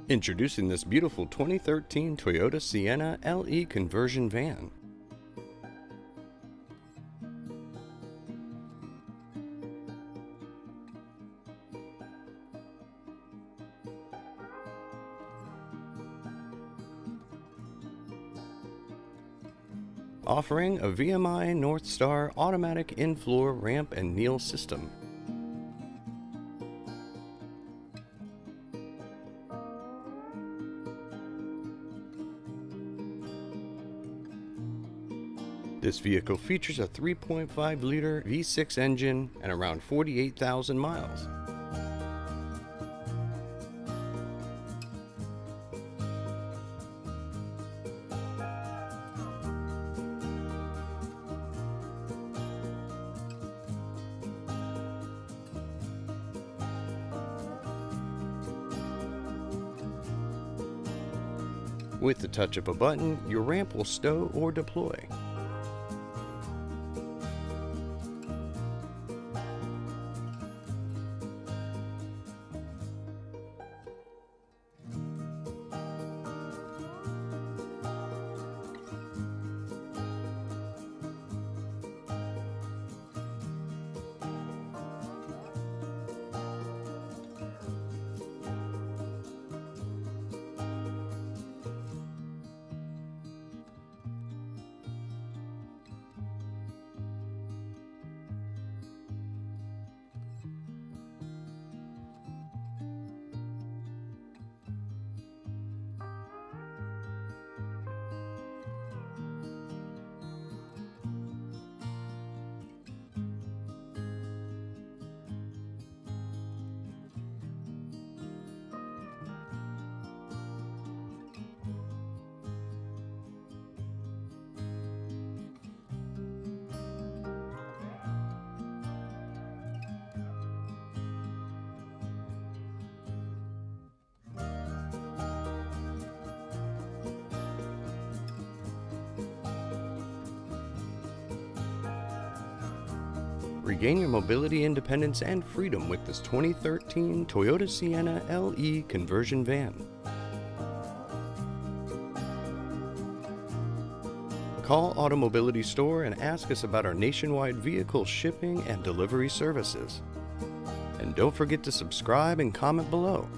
Introducing this beautiful 2013 Toyota Sienna LE Conversion van. Offering a VMI NorthStar automatic in-floor ramp and kneel system. This vehicle features a 3.5-liter V6 engine and around 48,000 miles. With the touch of a button, your ramp will stow or deploy. Regain your mobility, independence, and freedom with this 2013 Toyota Sienna LE Conversion van. Call AutoMobility store and ask us about our nationwide vehicle shipping and delivery services. And don't forget to subscribe and comment below.